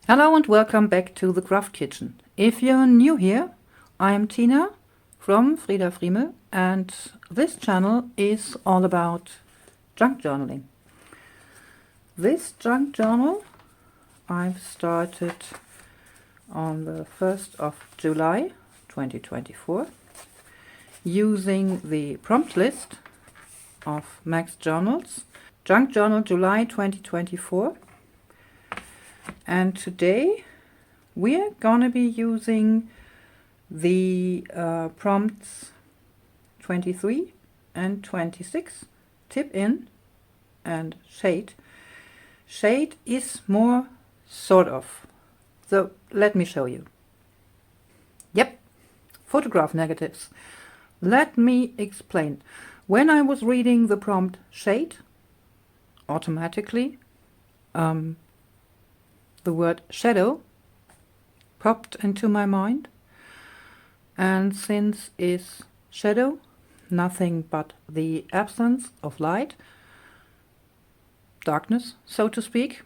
Hello and welcome back to the Craft Kitchen. If you're new here, I am Tina from FriedaFriemel, and this channel is all about junk journaling. This junk journal I've started on the 1st of July 2024 using the prompt list of Max Journals, Junk Journal July 2024. And today we're gonna be using the prompts 23 and 26, tip in and shade. Shade is more sort of. So let me show you. Yep, photograph negatives. Let me explain. When I was reading the prompt shade, automatically the word shadow popped into my mind. And since is shadow nothing but the absence of light, darkness, so to speak,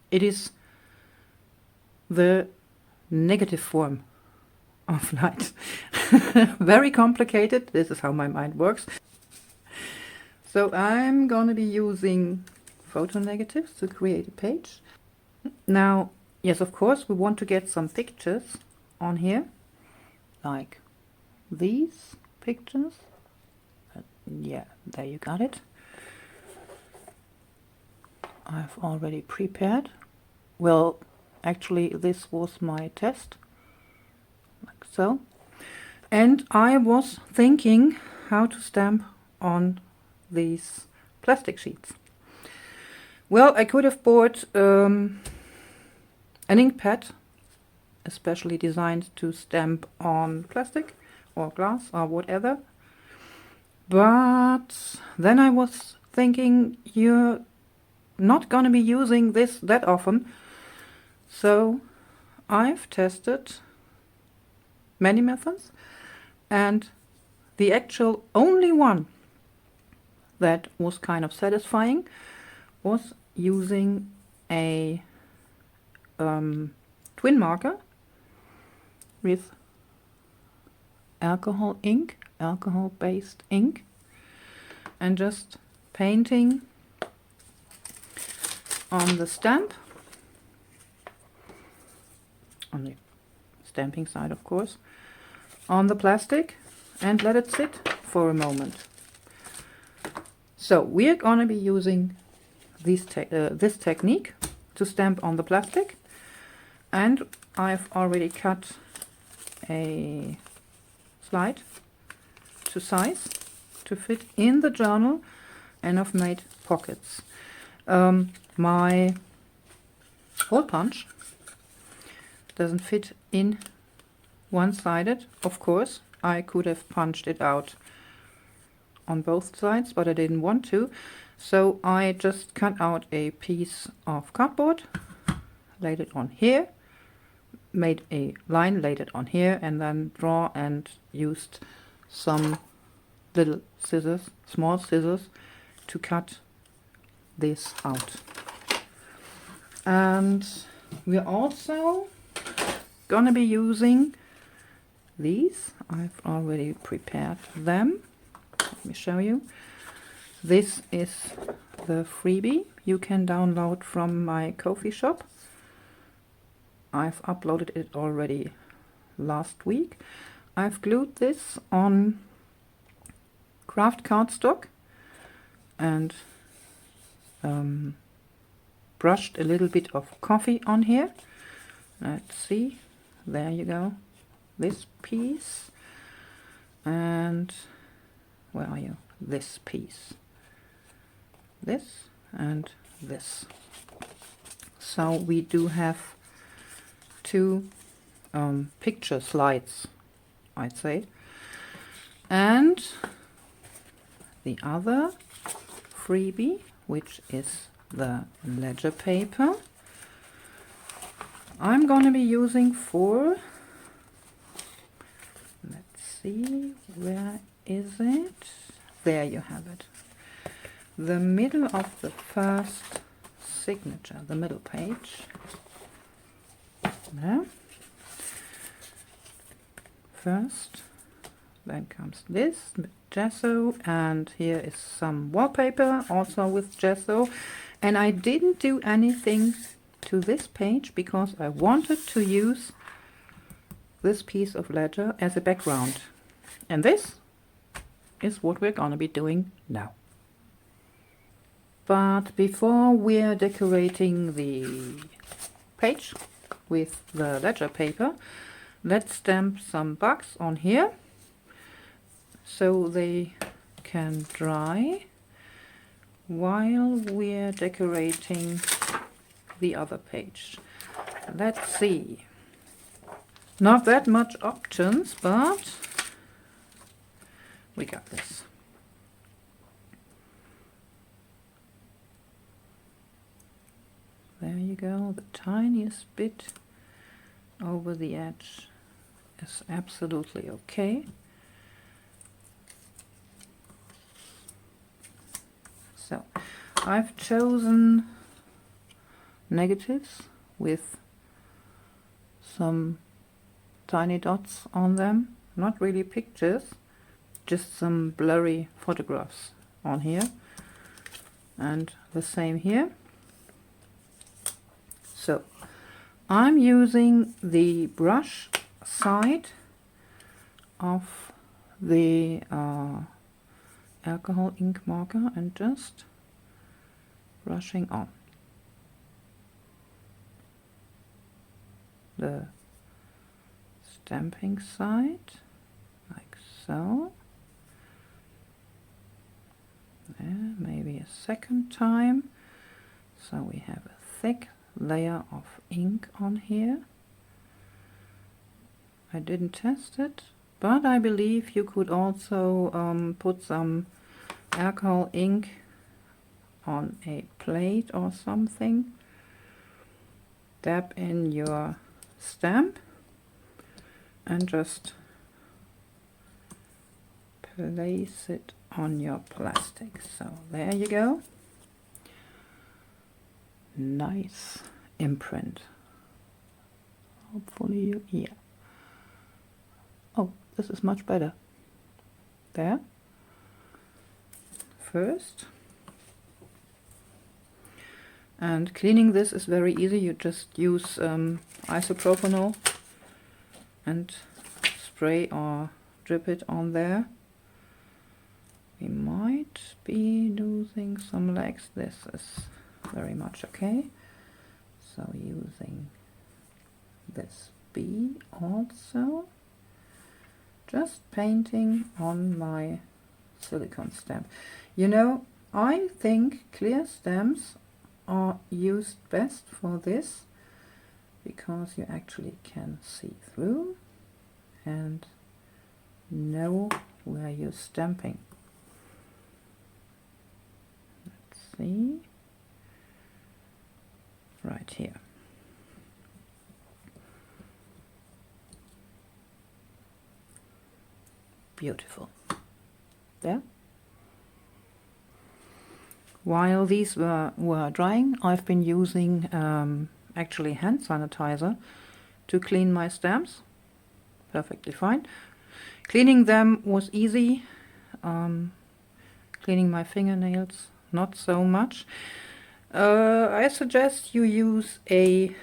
it is the negative form of light. Very complicated. This is how my mind works. So I'm going to be using photo negatives to create a page. Now, yes, of course, we want to get some pictures on here, like these pictures. Yeah, there you got it. I've already prepared. Well, actually, this was my test, like so. And I was thinking how to stamp on these plastic sheets. Well, I could have bought an ink pad, especially designed to stamp on plastic or glass or whatever. But then I was thinking, you're not going to be using this that often. So I've tested many methods, and the actual only one that was kind of satisfying was using a twin marker with alcohol-based ink, and just painting on the stamp, on the stamping side of course, on the plastic, and let it sit for a moment. So we're going to be using this technique to stamp on the plastic, and I've already cut a slide to size to fit in the journal, and I've made pockets. My hole punch doesn't fit in one-sided. Of course, I could have punched it out on both sides, but I didn't want to. So I just cut out a piece of cardboard, laid it on here, made a line, laid it on here, and then draw and used some little scissors, small scissors, to cut this out. And we're also gonna be using these. I've already prepared them. Let me show you. This is the freebie you can download from my Ko-fi shop. I've uploaded it already last week. I've glued this on craft cardstock and brushed a little bit of coffee on here. Let's see, there you go, this piece, and where are you, this piece, this and this. So we do have two picture slides, I'd say, and the other freebie, which is the ledger paper, I'm going to be using for, let's see, where is it? There you have it. the middle of the first signature, the middle page. There. First, then comes this with gesso, and here is some wallpaper also with gesso. And I didn't do anything to this page because I wanted to use this piece of ledger as a background. And this is what we're gonna be doing now. But before we're decorating the page with the ledger paper, let's stamp some bugs on here so they can dry while we're decorating the other page. Let's see. Not that much options, but we got this. There you go, the tiniest bit over the edge is absolutely okay. So I've chosen negatives with some tiny dots on them, not really pictures, just some blurry photographs on here, and the same here. So I'm using the brush side of the alcohol ink marker and just brushing on the stamping side, like so. There, maybe a second time, so we have a thick layer of ink on here. I didn't test it, but I believe you could also put some alcohol ink on a plate or something, dab in your stamp and just place it on your plastic. So there you go. Nice imprint. Hopefully you, yeah. Oh, this is much better. There. First. And cleaning this is very easy. You just use isopropanol and spray or drip it on there. We might be losing some legs. This is very much okay. So using this B also, just painting on my silicone stamp. You know, I think clear stamps are used best for this because you actually can see through and know where you're stamping. Let's see. Right here. Beautiful. There. While these were drying, I've been using actually hand sanitizer to clean my stamps. Perfectly fine. Cleaning them was easy. Cleaning my fingernails, not so much. I suggest you use a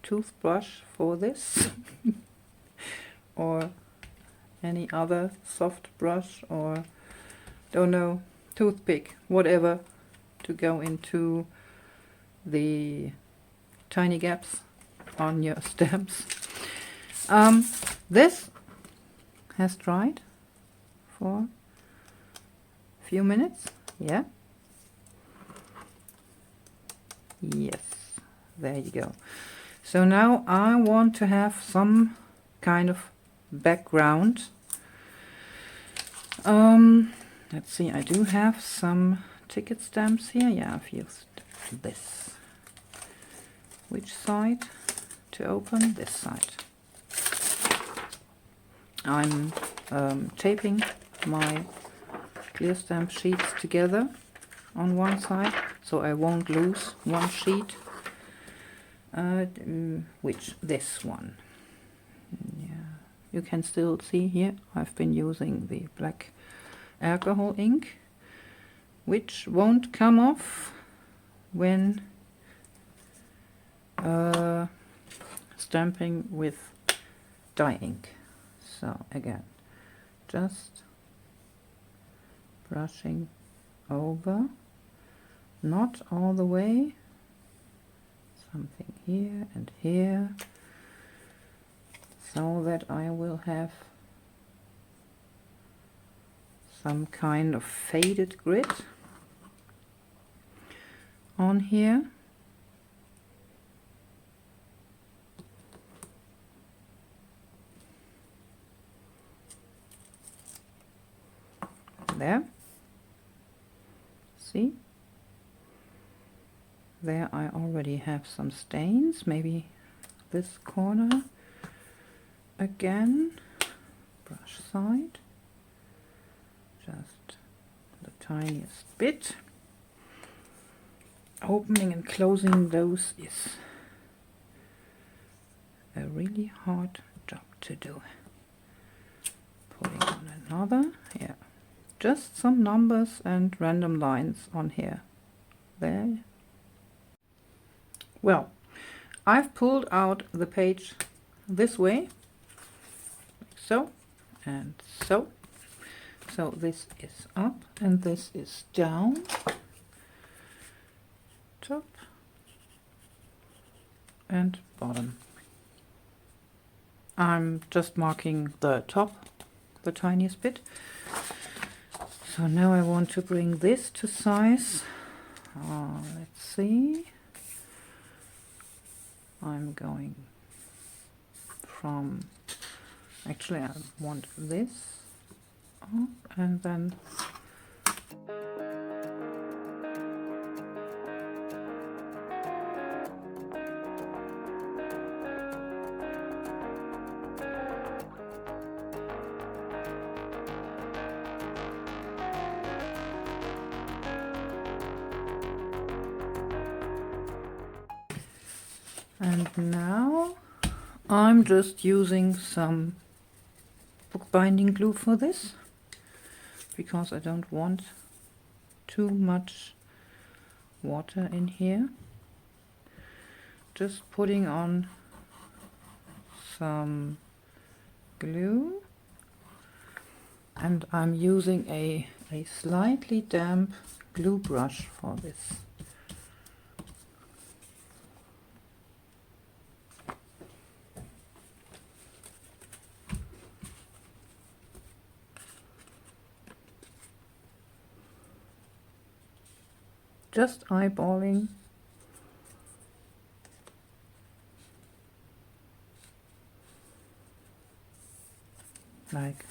toothbrush for this or any other soft brush, or don't know, toothpick, whatever, to go into the tiny gaps on your stamps. This has dried for a few minutes. Yeah. Yes, there you go. So now I want to have some kind of background. Let's see, I do have some ticket stamps here. Yeah, I've used this. Which side to open? This side. I'm taping my clear stamp sheets together on one side, so I won't lose one sheet. Which this one. Yeah, you can still see here I've been using the black alcohol ink, which won't come off when stamping with dye ink. So again, just brushing over, not all the way, something here and here, so that I will have some kind of faded grid on here. There. See? There I already have some stains, maybe this corner again, brush side, just the tiniest bit. Opening and closing those is a really hard job to do. Putting on another, yeah, just some numbers and random lines on here. There. Well, I've pulled out the page this way, like so, and so. So this is up and this is down. Top and bottom. I'm just marking the top, the tiniest bit. So now I want to bring this to size. Let's see. I'm going from, actually I want this up and then now I'm just using some bookbinding glue for this, because I don't want too much water in here. Just putting on some glue, and I'm using a slightly damp glue brush for this. Just eyeballing. Like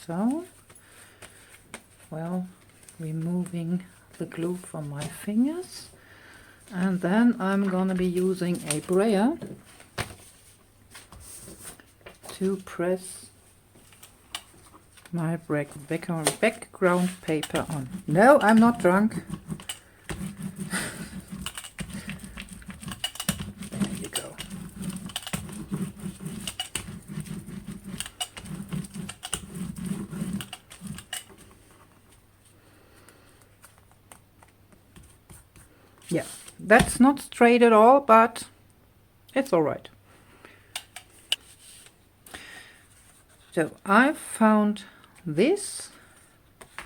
so. Well, removing the glue from my fingers. And then I'm gonna be using a brayer to press my background paper on. No, I'm not drunk. There you go. Yeah, that's not straight at all, but it's all right. So I've found this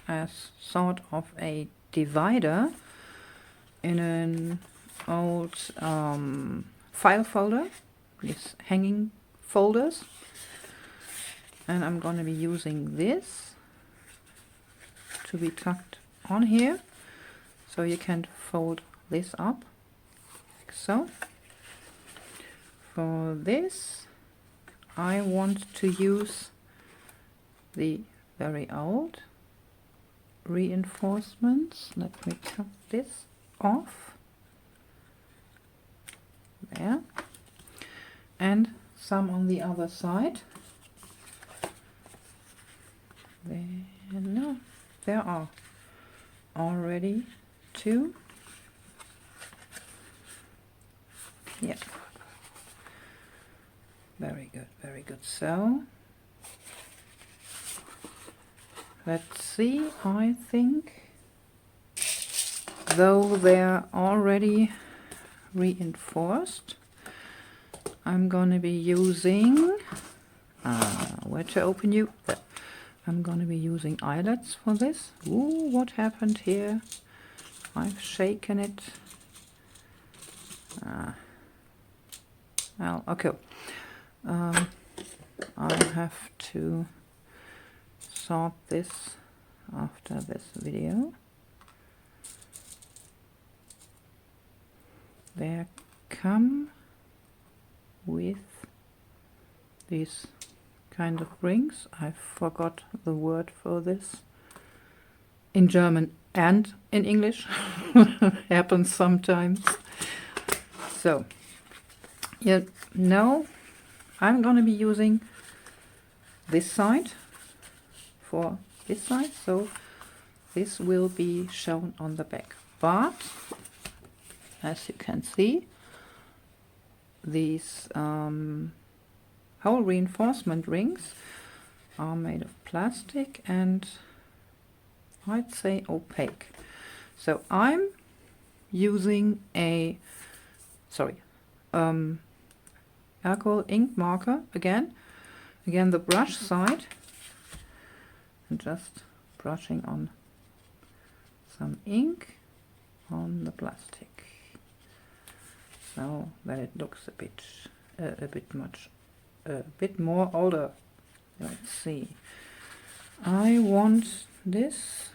as sort of a divider in an old file folder, these hanging folders, and I'm going to be using this to be tucked on here, so you can fold this up like so. For this I want to use the very old reinforcements. Let me cut this off there, and some on the other side. There, no, there are already two. Yeah. Very good, very good. So let's see, I think, though they're already reinforced, I'm going to be using, where to open you? There. I'm going to be using eyelets for this. Ooh, what happened here? I've shaken it. Well, okay. I have to sort this after this video. They come with these kind of rings. I forgot the word for this in German and in English. Happens sometimes. So, you know, I'm going to be using this side for this side, so this will be shown on the back. But as you can see, these hole reinforcement rings are made of plastic and I'd say opaque. So I'm using a alcohol ink marker again the brush side, and just brushing on some ink on the plastic so that it looks a bit more older. Let's see, I want this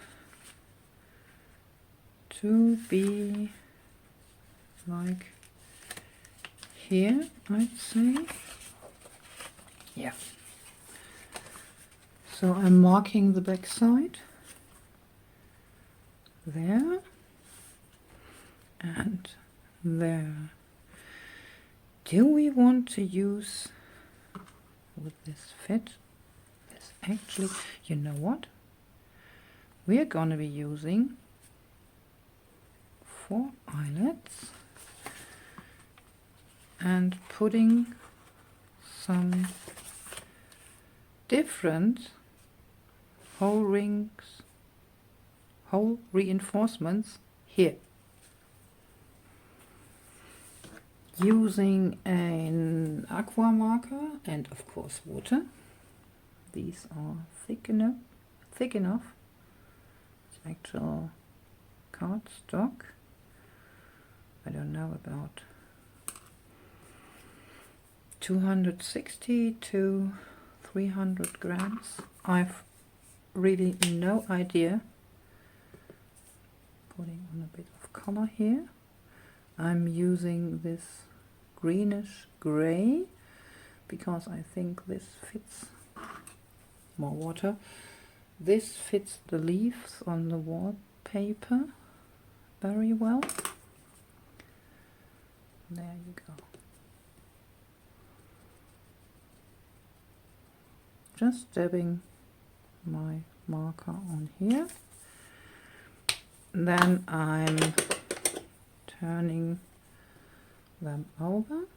to be like here, I'd say. Yeah. So I'm marking the back side there and there. Do we want to use, would this fit? This actually, you know what? We're going to be using 4 eyelets and putting some different hole reinforcements here. Using an aqua marker and of course water. These are thick enough. It's actual cardstock. I don't know, about 260 to 300 grams. I've really no idea. Putting on a bit of color here. I'm using this greenish gray because I think this fits, more water. This fits the leaves on the wallpaper very well. There you go. Just dabbing my marker on here. Then I'm turning them over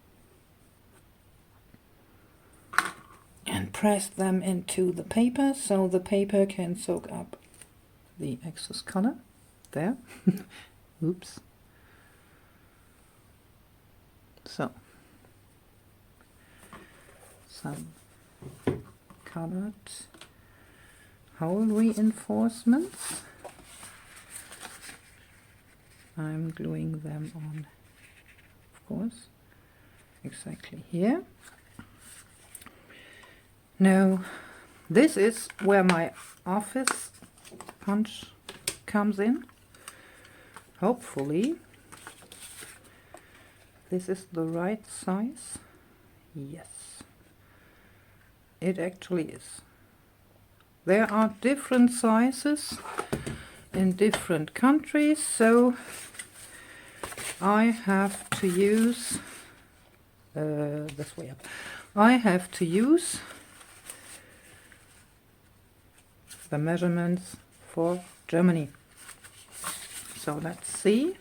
and press them into the paper so the paper can soak up the excess color. There. Oops. So, some colored hole reinforcements. I'm gluing them on, of course, exactly here. Now, this is where my office punch comes in. Hopefully, this is the right size. Yes, it actually is. There are different sizes in different countries, so I have to use this way up. I have to use the measurements for Germany. So let's see.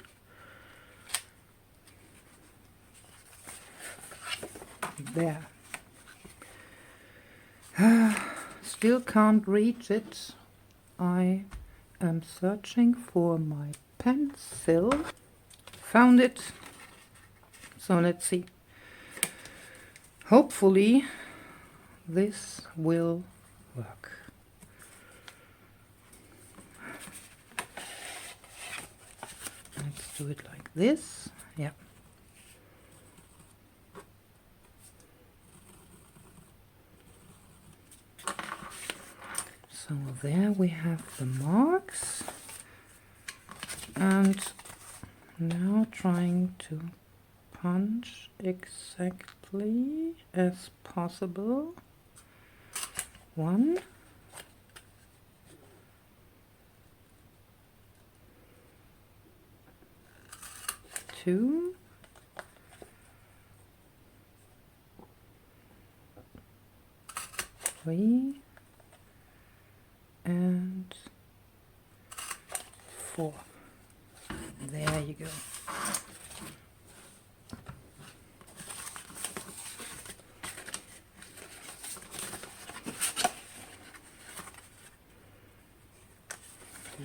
There. Still can't reach it. I am searching for my pencil. Found it. So let's see. Hopefully this will work. Let's do it like this. Yeah. So there we have the marks, and now trying to punch exactly as possible. 1, 2, 3, and 4. There you go.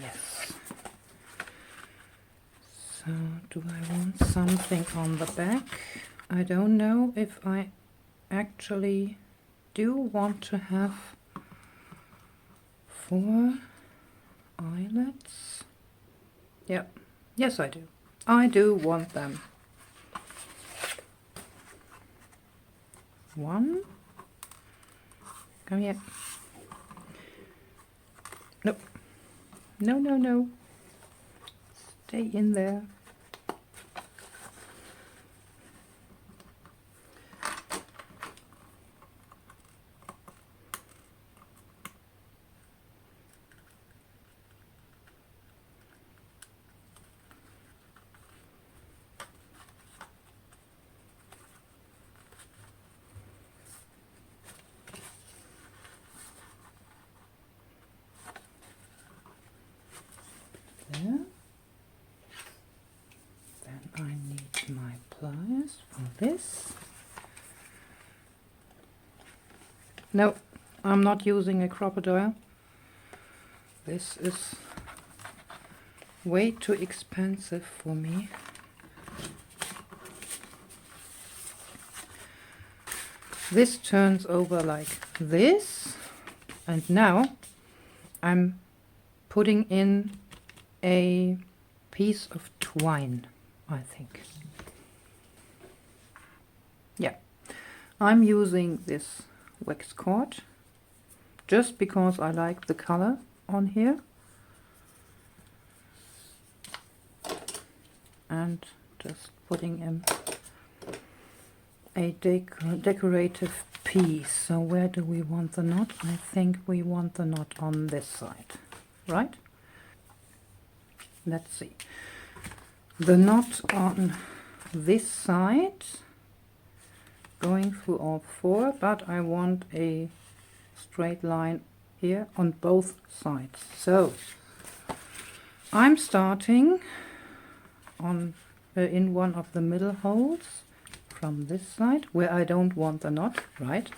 Yes. So do I want something on the back? I don't know if I actually do want to have 4 eyelets. Yep. Yes, I do. I do want them. 1. Come here. Nope. No, no, no. Stay in there. There. Then I need my pliers for this. No, I'm not using a crocodile. This is way too expensive for me. This turns over like this, and now I'm putting in a piece of twine, I think. Yeah, I'm using this wax cord just because I like the color on here, and just putting in a decorative piece. So where do we want the knot? I think we want the knot on this side, right? Let's see. The knot on this side, going through all 4, but I want a straight line here on both sides. So I'm starting on in one of the middle holes from this side where I don't want the knot, right?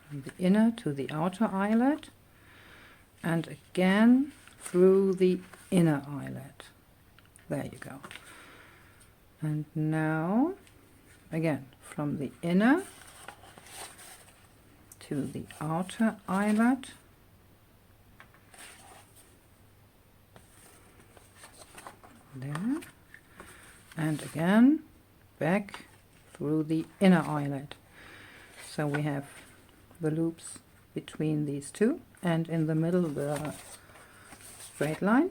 From the inner to the outer eyelet, and again through the inner eyelet. There you go. And now again from the inner to the outer eyelet. There. And again back through the inner eyelet. So we have the loops between these two, and in the middle the straight line,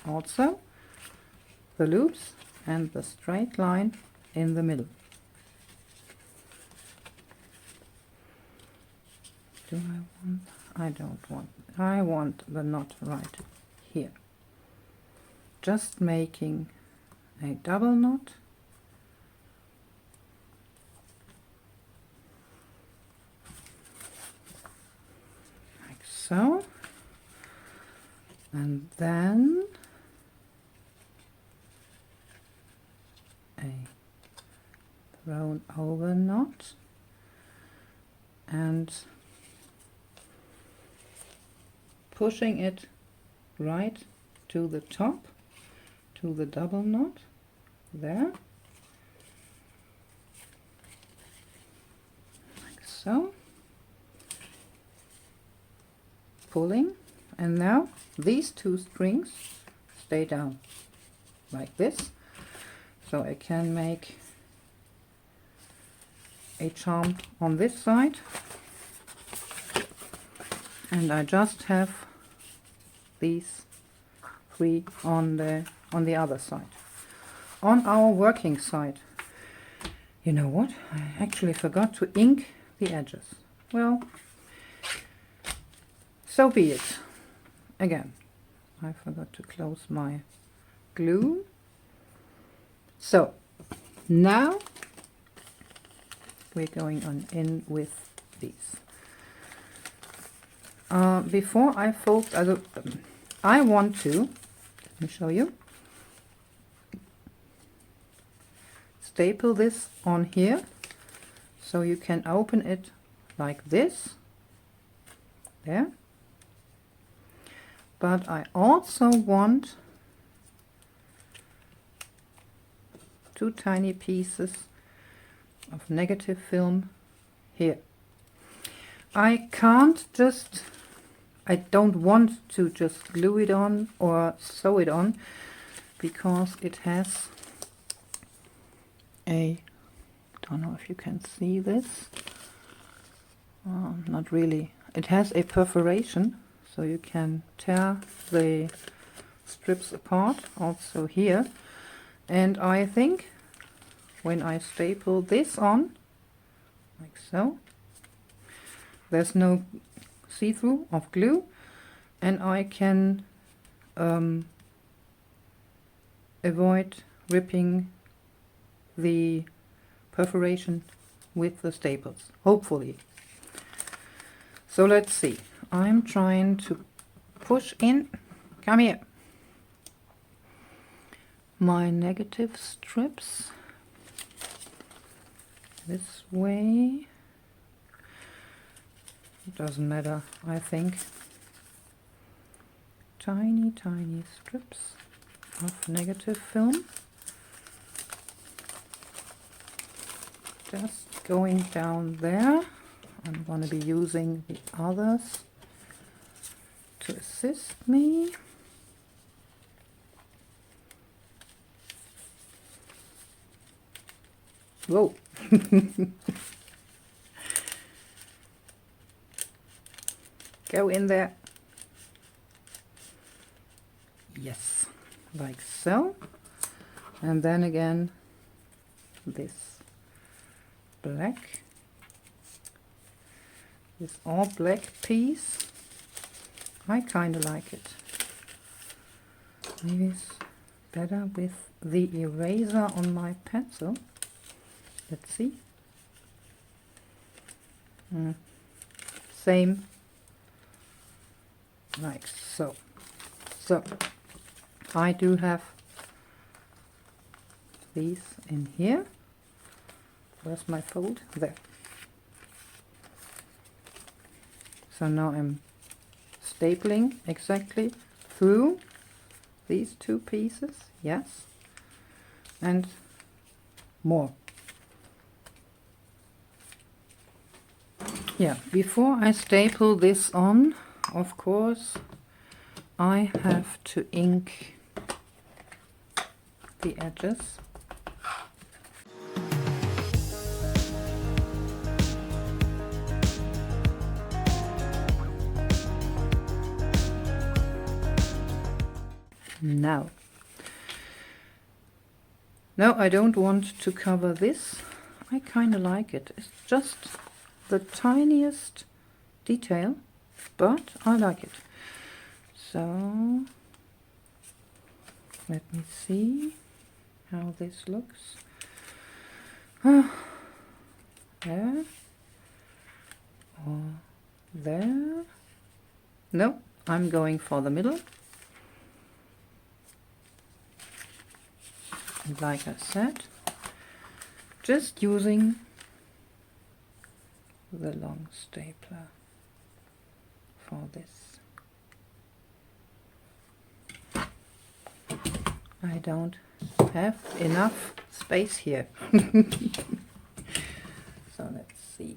also the loops and the straight line in the middle. Do I want? I don't want. I want the knot right here. Just making a double knot. Like so. And then a thrown over knot and pushing it right to the top, to the double knot there, like so, pulling, and now these two strings stay down like this, so I can make a charm on this side, and I just have these three on the other side. On our working side, you know what? I actually forgot to ink the edges. Well, so be it. Again, I forgot to close my glue. So now we're going on in with these. Before I fold, I want to, let me show you, staple this on here so you can open it like this, there. But I also want two tiny pieces of negative film here. I don't want to just glue it on or sew it on, because it has a, don't know if you can see this, not really, it has a perforation, so you can tear the strips apart also here. And I think when I staple this on, like so, there's no see-through of glue, and I can avoid ripping the perforation with the staples, hopefully. So let's see. I'm trying to push in, come here, my negative strips this way. It doesn't matter, I think. Tiny strips of negative film. Just going down there. I'm going to be using the others to assist me. Whoa! Go in there. Yes, like so. And then again, this black, this all black piece. I kind of like it. Maybe it's better with the eraser on my pencil. Let's see. Same, like so. So I do have these in here. Where's my fold? There. So now I'm stapling exactly through these two pieces, yes, and more. Yeah, before I staple this on, of course, I have to ink the edges. Now, no, I don't want to cover this. I kind of like it. It's just the tiniest detail, but I like it. So let me see how this looks. There or there. No, I'm going for the middle. And like I said, just using the long stapler for this. I don't have enough space here. So let's see.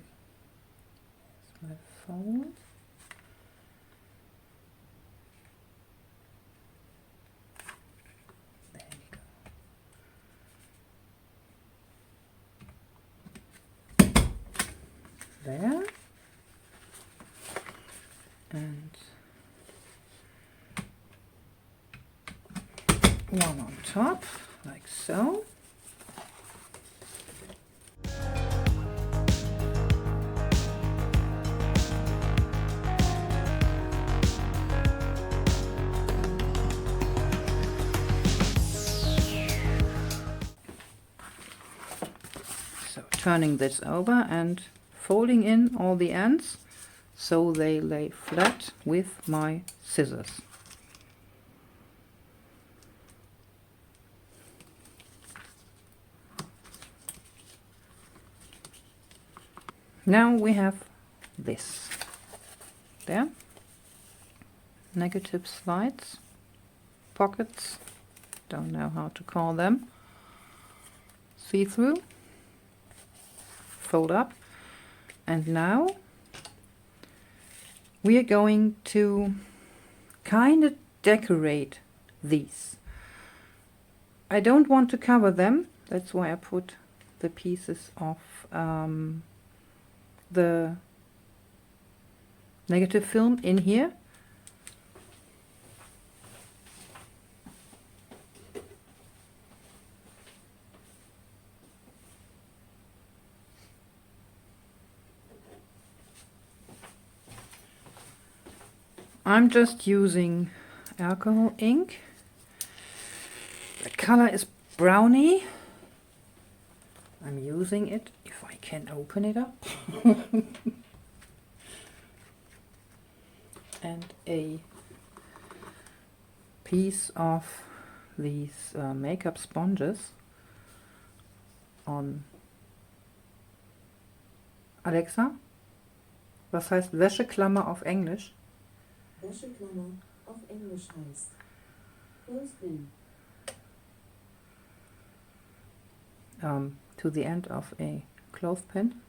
Here's my fold. There you go. There. And one on top, like so. So turning this over and folding in all the ends so they lay flat with my scissors. Now we have this. There. Negative slides, pockets, don't know how to call them. See-through. Fold up. And now we are going to kind of decorate these. I don't want to cover them, that's why I put the pieces of the negative film in here. I'm just using alcohol ink. The color is brownie. I'm using it if I can open it up. And a piece of these makeup sponges on. Alexa, was heißt Wäscheklammer auf Englisch? Wäscheklammer auf Englisch heißt Clothespin. To the end of a clothespin.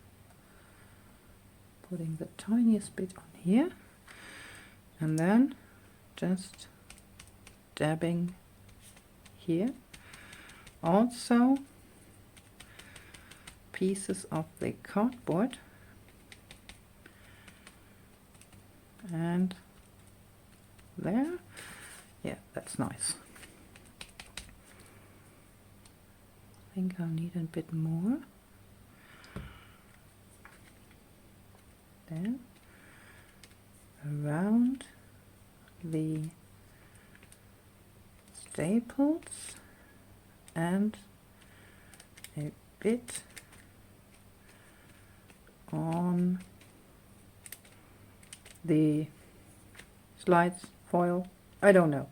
Putting the tiniest bit on here. And then just dabbing here. Also pieces of the cardboard. And there. Yeah, that's nice. I think I'll need a bit more. There. Around the staples and a bit on the slides, foil, I don't know.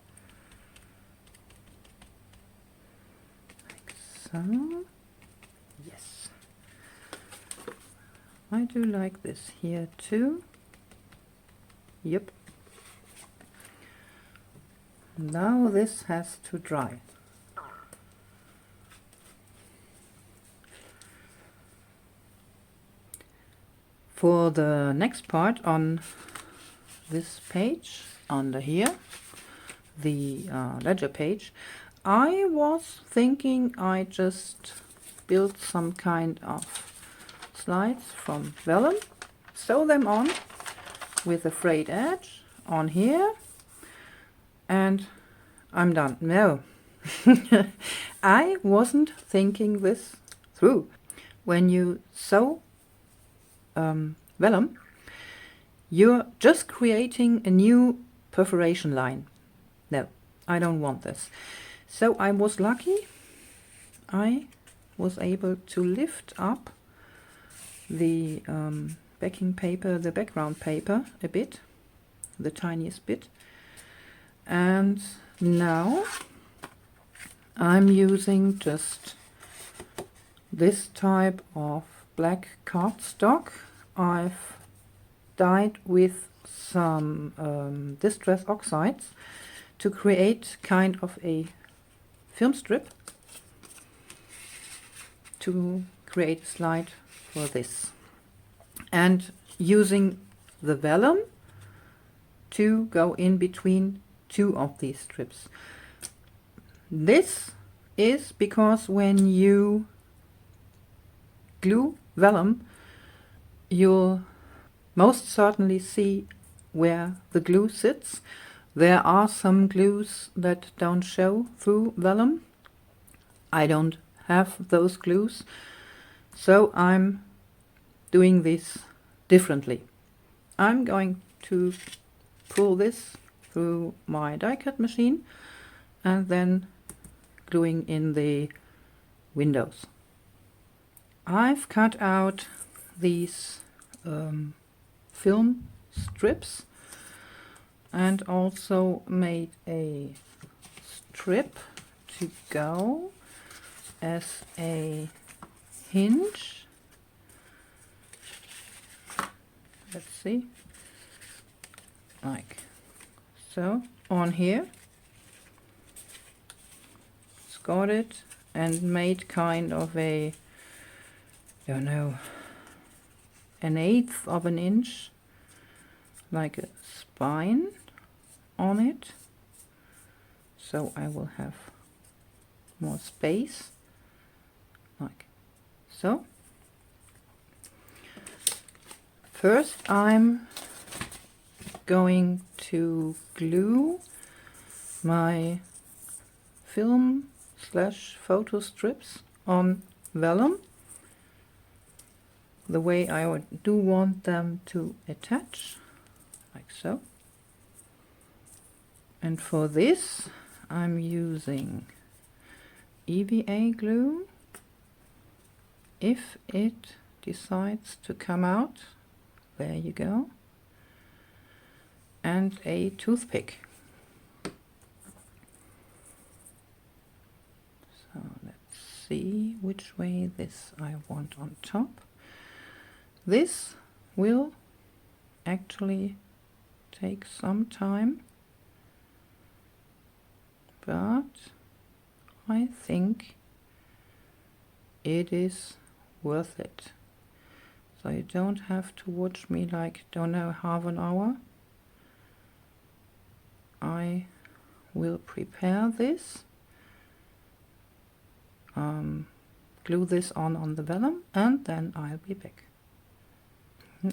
Like so. Yes. I do like this here too. Yep. Now this has to dry. For the next part on this page, under here, the ledger page, I was thinking I just built some kind of slides from vellum, sew them on with a frayed edge on here, and I'm done. No, I wasn't thinking this through. When you sew vellum, you're just creating a new perforation line. No, I don't want this. So I was lucky. I was able to lift up the backing paper, the background paper a bit, the tiniest bit. And now I'm using just this type of black cardstock. I've dyed with some distress oxides to create kind of a film strip to create a slide for this, and using the vellum to go in between two of these strips. This is because when you glue vellum, you'll most certainly see where the glue sits. There are some glues that don't show through vellum. I don't have those glues, so I'm doing this differently. I'm going to pull this through my die cut machine and then gluing in the windows. I've cut out these film strips and also made a strip to go as a hinge. Let's see, like so on here. Scored it and made kind of a, I don't know, 1/8 of an inch, like a spine on it, so I will have more space, like so. First I'm going to glue my film / photo strips on vellum the way I do want them to attach, like so. And for this I'm using EVA glue if it decides to come out. There you go. And a toothpick. So let's see which way this I want on top. This will actually take some time, but I think it is worth it. So you don't have to watch me like, don't know, half an hour. I will prepare this, glue this on the vellum, and then I'll be back.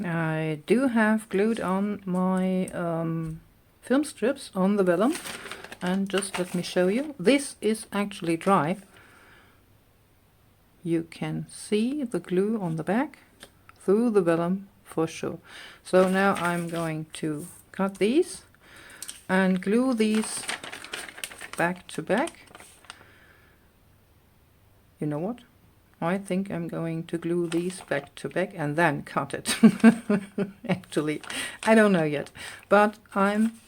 I do have glued on my film strips on the vellum, and just let me show you. This is actually dry. You can see the glue on the back through the vellum for sure. So now I'm going to cut these and glue these back to back. You know what? I think I'm going to glue these back to back and then cut it. Actually, I don't know yet, but I'm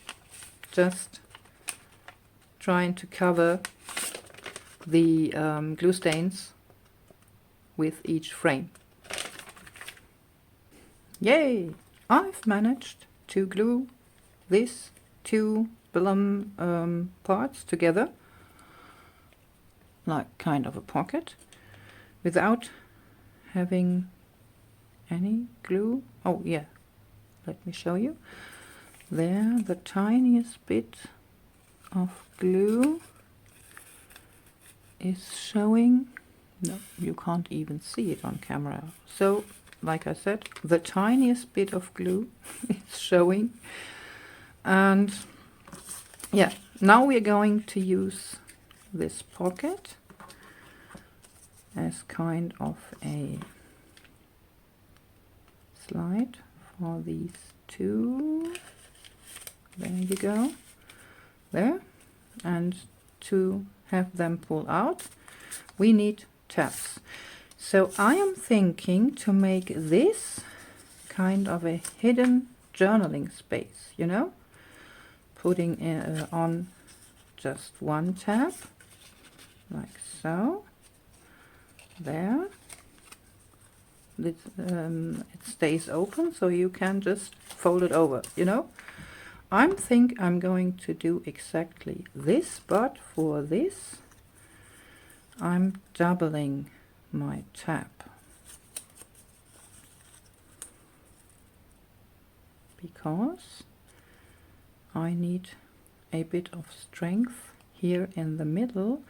just trying to cover the glue stains with each frame. Yay! I've managed to glue these two vellum parts together, like kind of a pocket, without having any glue. Oh yeah, let me show you. There, the tiniest bit of glue is showing. No, you can't even see it on camera. So, like I said, the tiniest bit of glue is showing. And yeah, now we're going to use this pocket as kind of a slide for these two. There you go. There. And to have them pull out, we need tabs. So I am thinking to make this kind of a hidden journaling space, you know, putting on just one tab like so. There. It stays open, so you can just fold it over, you know. I think I'm going to do exactly this, but for this I'm doubling my tab, because I need a bit of strength here in the middle,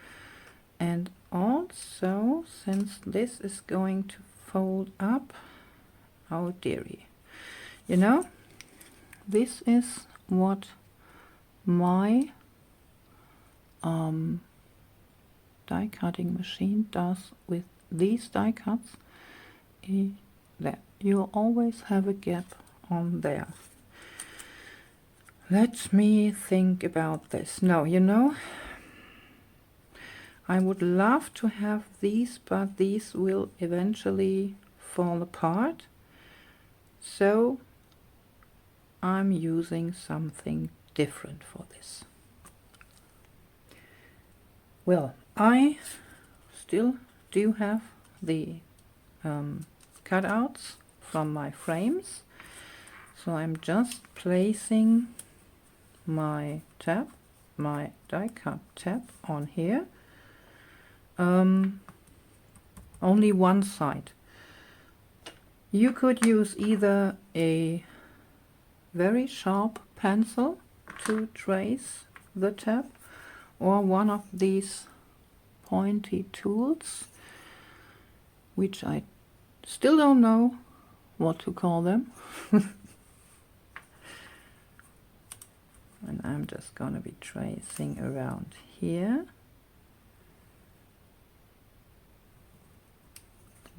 and also since this is going to fold up, oh dearie, you know, this is what my die cutting machine does with these die cuts. There, you always have a gap on there. Let me think about this. No, you know, I would love to have these, but these will eventually fall apart. So I'm using something different for this. Well, I still do have the cutouts from my frames, so I'm just placing my tab, my die cut tab on here. Only one side. You could use either a very sharp pencil to trace the tab, or one of these pointy tools, which I still don't know what to call them. And I'm just going to be tracing around here.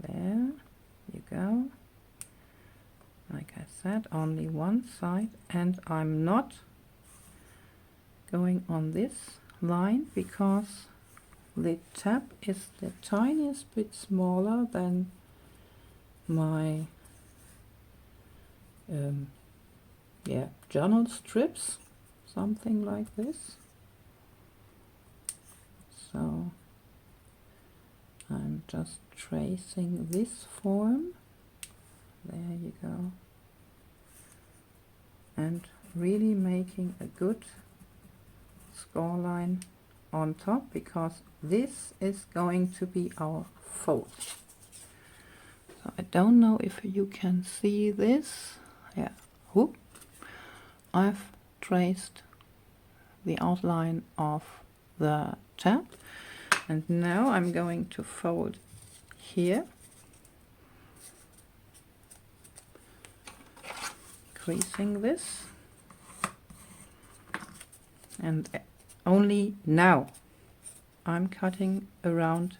There you go. Like I said, only one side, and I'm not going on this line because the tab is the tiniest bit smaller than my journal strips, something like this. So I'm just tracing this form. There you go. And really making a good score line on top, because this is going to be our fold. So I don't know if you can see this. Yeah, whoop. I've traced the outline of the tab, and now I'm going to fold here, creasing this, and only now I'm cutting around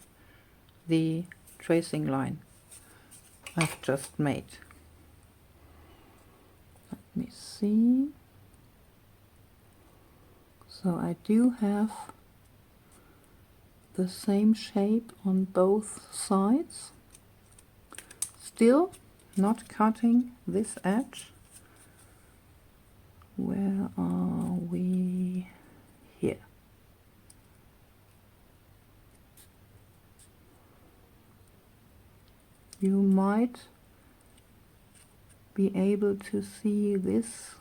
the tracing line I've just made. Let me see. So I do have the same shape on both sides. Still not cutting this edge. Where are we? Here. You might be able to see this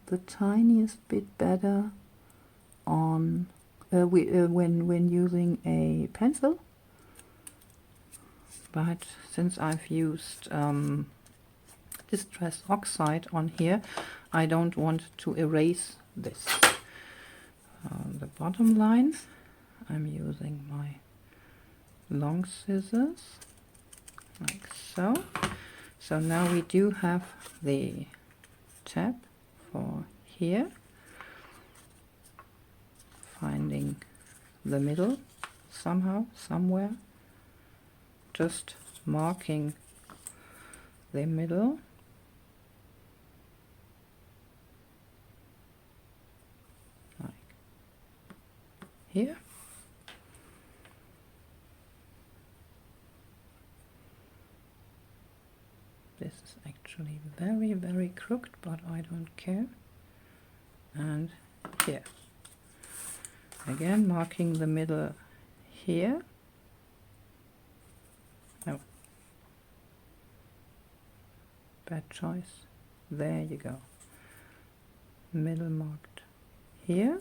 the tiniest bit better on when using a pencil, but since I've used distress oxide on here, I don't want to erase this. The bottom line, I'm using my long scissors like so. So now we do have the tab for here, finding the middle somehow, somewhere, just marking the middle. Like here. This is actually very, very crooked, but I don't care. And here. Again, marking the middle here. Oh, bad choice. There you go. Middle marked here.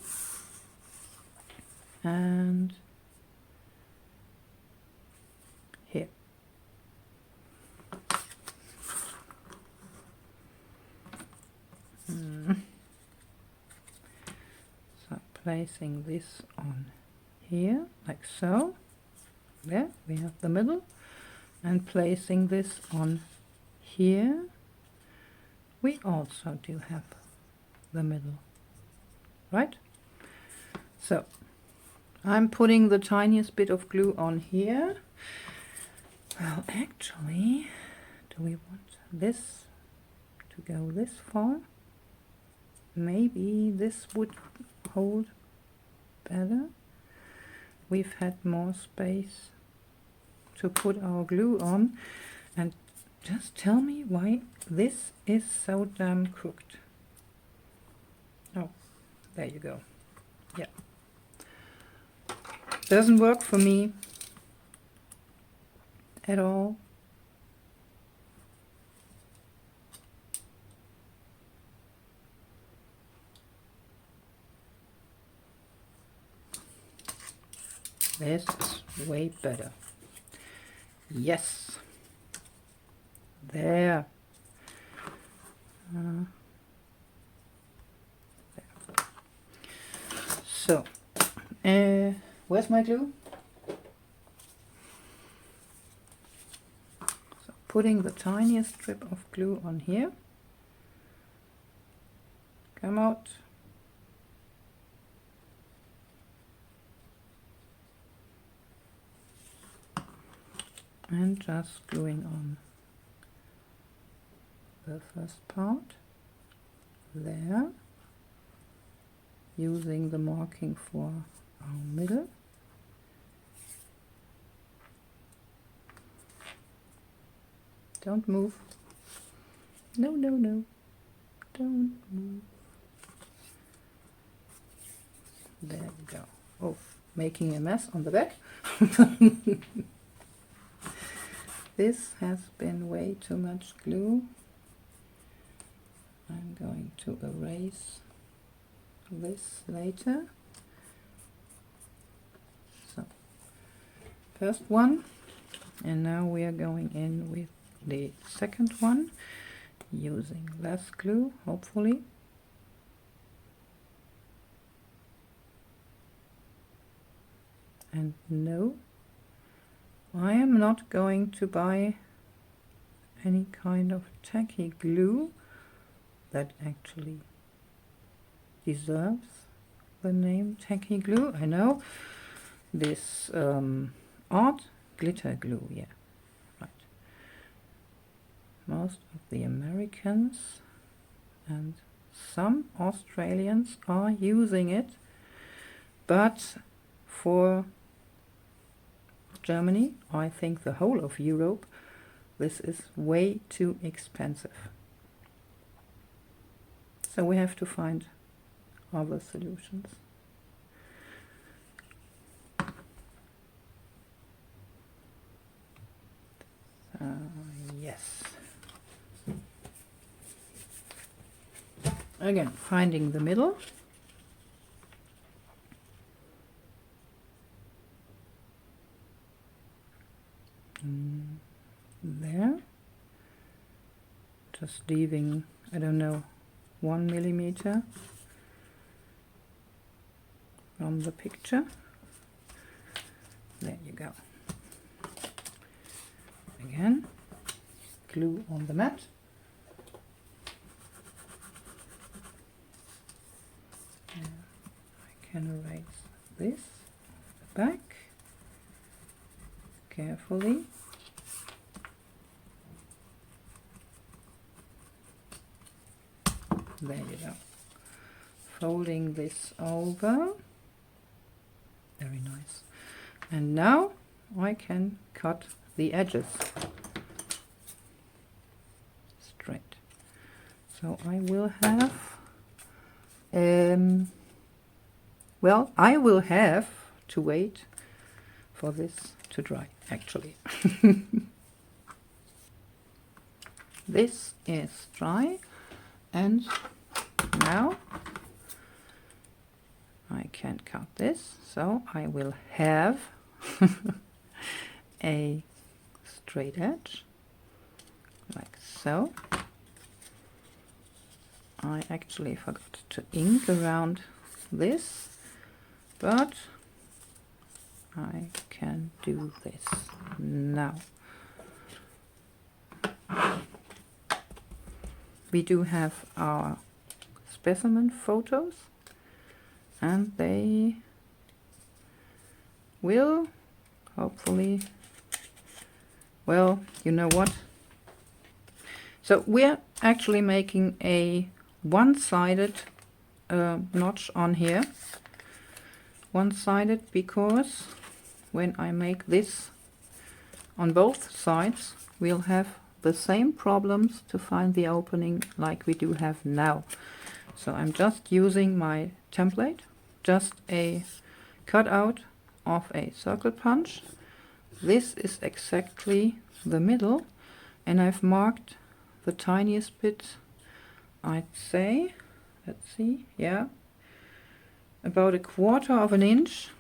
And here. So placing this on here, like so. There, we have the middle. And placing this on here, we also do have the middle, right? So, I'm putting the tiniest bit of glue on here. Well, actually, do we want this to go this far? Maybe this would hold better. We've had more space to put our glue on, and just tell me why this is so damn crooked. Oh, there you go. Yeah. Doesn't work for me at all. This is way better. Yes. There. There. So, where's my glue? So, putting the tiniest strip of glue on here. Come out. And just gluing on the first part there, using the marking for our middle. Don't move. No, no, no. Don't move. There we go. Oh, making a mess on the back. This has been way too much glue. I'm going to erase this later. So, first one, and now we are going in with the second one, using less glue, hopefully. And no, I am not going to buy any kind of tacky glue that actually deserves the name tacky glue. I know this art glitter glue, yeah, right. Most of the Americans and some Australians are using it, but for Germany, I think the whole of Europe, this is way too expensive. So we have to find other solutions. Yes. Again, finding the middle. There, just leaving, I don't know, 1 millimeter from the picture. There you go. Again, glue on the mat. I can erase this off the back carefully. There you go. Folding this over. Very nice. And now I can cut the edges straight. So I will have, well, I will have to wait for this to dry, actually. This is dry, and now I can cut this, so I will have a straight edge, like so. I actually forgot to ink around this, but I can do this now. We do have our specimen photos, and they will hopefully, well, you know what? So we're actually making a one-sided notch on here. One-sided because when I make this on both sides, we'll have the same problems to find the opening like we do have now. So I'm just using my template, just a cutout of a circle punch. This is exactly the middle, and I've marked the tiniest bit, I'd say, let's see, yeah, about 1/4 of an inch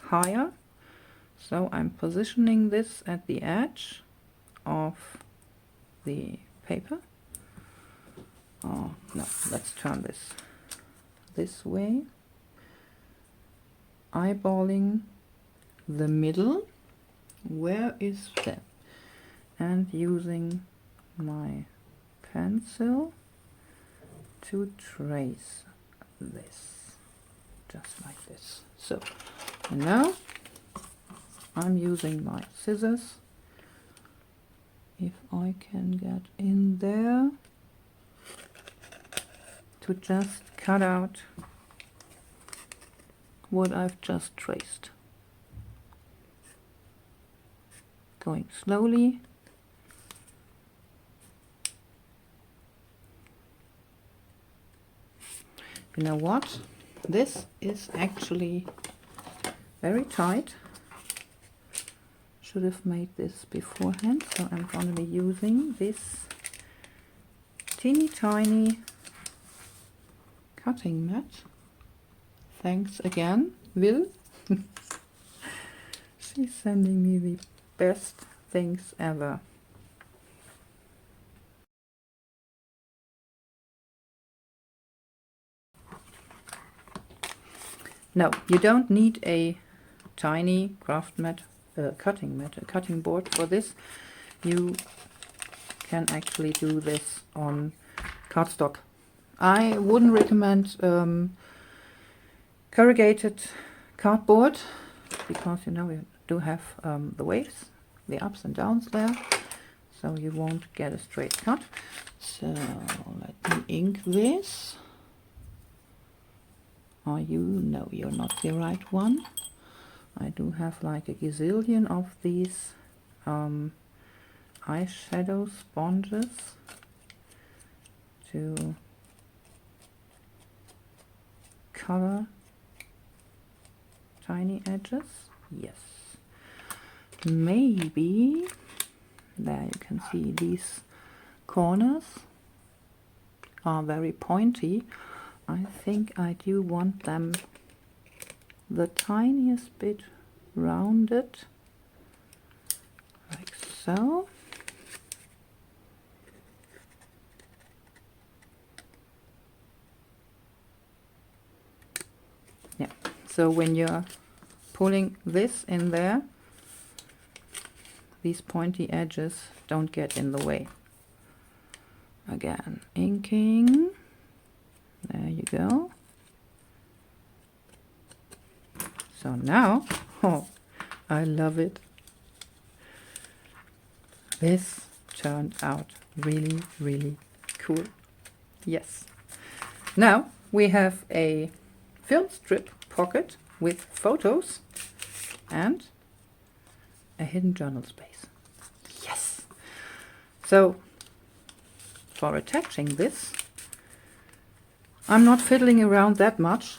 higher. So I'm positioning this at the edge of the paper. Oh no, let's turn this way, eyeballing the middle. Where is that? And using my pencil to trace this, just like this. So, and now I'm using my scissors. If I can get in there to just cut out what I've just traced. Going slowly. You know what? This is actually very tight. Should have made this beforehand, so I'm going to be using this teeny tiny cutting mat. Thanks again, Will. She's sending me the best things ever. No, you don't need a tiny craft mat, a cutting board for this. You can actually do this on cardstock. I wouldn't recommend corrugated cardboard, because you know you do have the waves, the ups and downs there, so you won't get a straight cut. So let me ink this. Are you? No, you're not the right one. I do have like a gazillion of these eyeshadow sponges to color tiny edges. Yes, maybe there you can see these corners are very pointy. I think I do want them the tiniest bit rounded, like so. Yeah, so when you're pulling this in there, these pointy edges don't get in the way. Again, inking. There you go. So now, oh, I love it. This turned out really, really cool. Yes. Now we have a film strip pocket with photos and a hidden journal space. Yes. So for attaching this, I'm not fiddling around that much.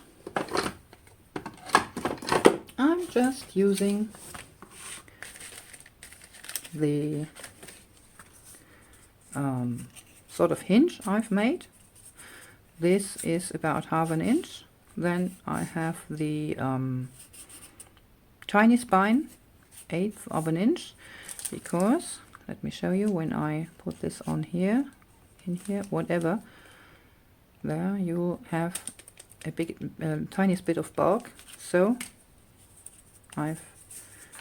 I'm just using the sort of hinge I've made. This is about 1/2 inch. Then I have the tiny spine, 1/8 of an inch, because let me show you when I put this on here, in here, whatever, there you'll have a big tiniest bit of bulk, so I've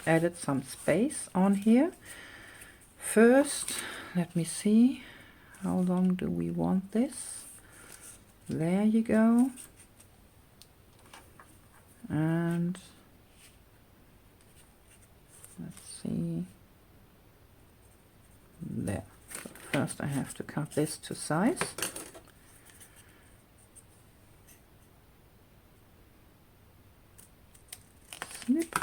added some space on here. First, let me see, how long do we want this? There you go. And let's see, there. So first I have to cut this to size. Snip.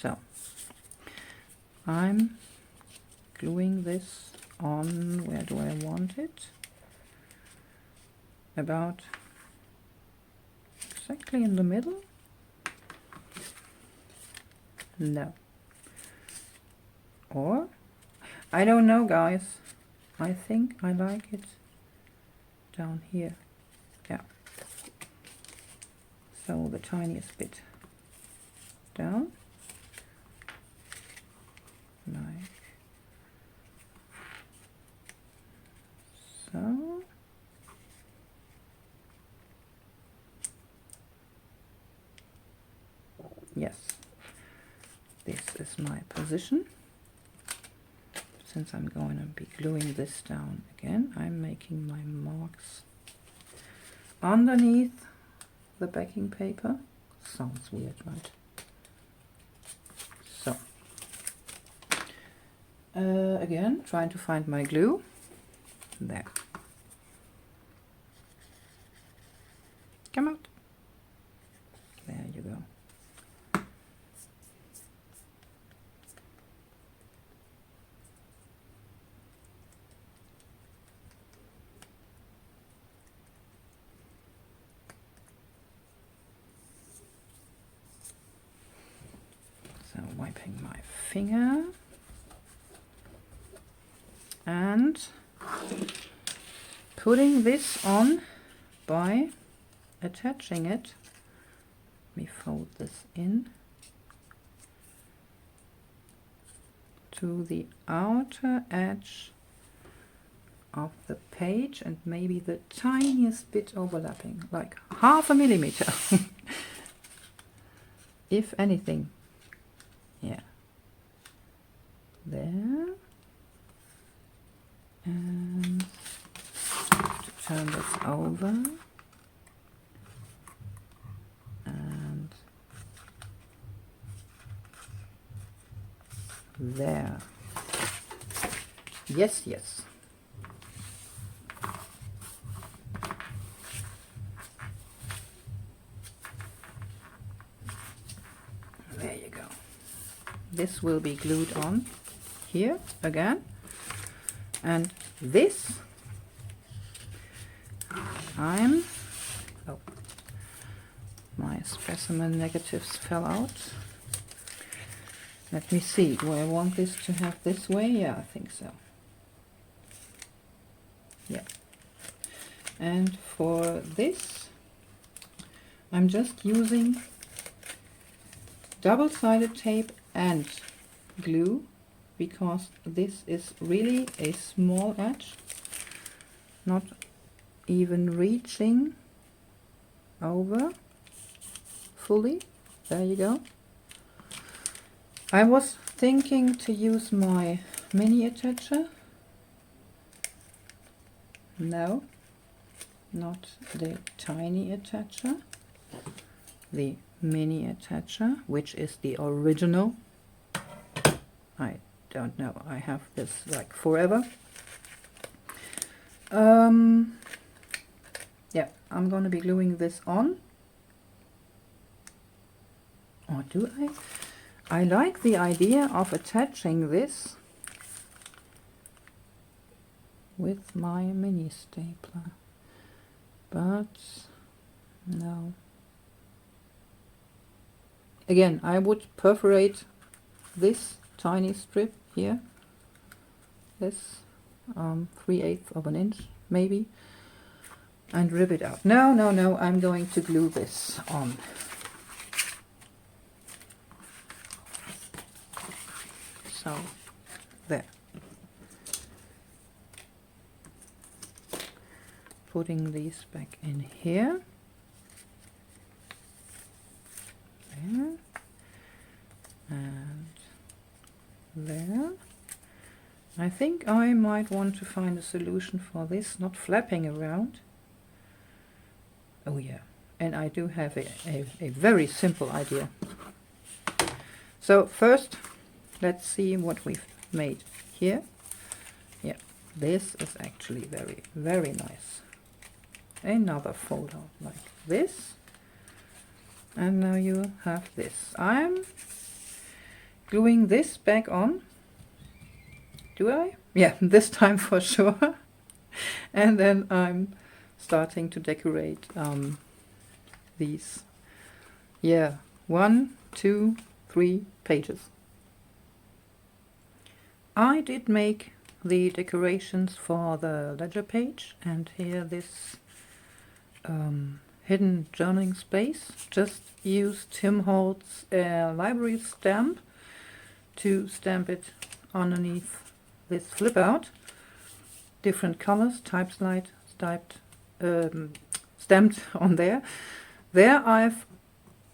So I'm gluing this on, where do I want it? About exactly in the middle? No. Or, I don't know, guys. I think I like it down here. Yeah. So the tiniest bit down. Like so. Yes, this is my position. Since I'm going to be gluing this down again, I'm making my marks underneath the backing paper. Sounds weird, right? So, again, trying to find my glue. There. Come out. There you go. So wiping my finger and putting this on by attaching it. Let me fold this in to the outer edge of the page and maybe the tiniest bit overlapping, like 1/2 millimeter. If anything. Yeah. There. And to turn this over. And there. Yes, yes. There you go. This will be glued on here again. And this, oh, my specimen negatives fell out. Let me see, do I want this to have this way? Yeah, I think so. Yeah. And for this, I'm just using double-sided tape and glue, because this is really a small edge, not even reaching over fully. There you go. I was thinking to use my mini attacher. No, not the tiny attacher. The mini attacher, which is the original. I don't know, I have this like forever. Yeah, I'm gonna be gluing this on. Or do I? I like the idea of attaching this with my mini stapler, but no. Again, I would perforate this tiny strip here, this 3/8 of an inch maybe, and rip it out. No, no, no, I'm going to glue this on. So, there. Putting these back in here. There. And there. I think I might want to find a solution for this, not flapping around. Oh yeah, and I do have a very simple idea. So first, let's see what we've made here. Yeah, this is actually very, very nice. Another fold out like this. And now you have this. I'm gluing this back on. Do I? Yeah, this time for sure. And then I'm starting to decorate these. Yeah, 1, 2, 3 pages. I did make the decorations for the ledger page, and here this hidden journaling space. Just use Tim Holt's library stamp to stamp it underneath this flip out. Different colors, typeslide, stamped on there. There I've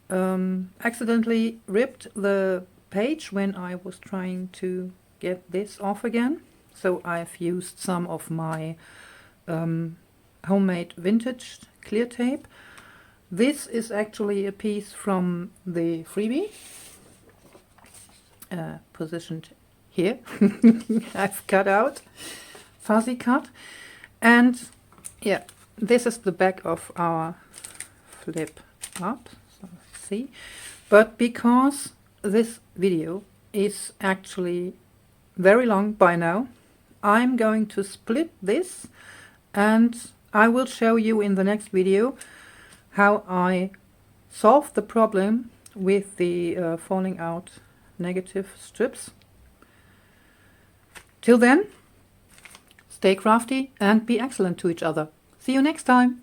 accidentally ripped the page when I was trying to get this off again. So I've used some of my homemade vintage clear tape. This is actually a piece from the freebie, positioned here. I've cut out, fuzzy cut, and yeah, this is the back of our flip up. So see, but because this video is actually very long by now, I'm going to split this, and I will show you in the next video how I solved the problem with the falling out negative strips. Till then, stay crafty and be excellent to each other. See you next time!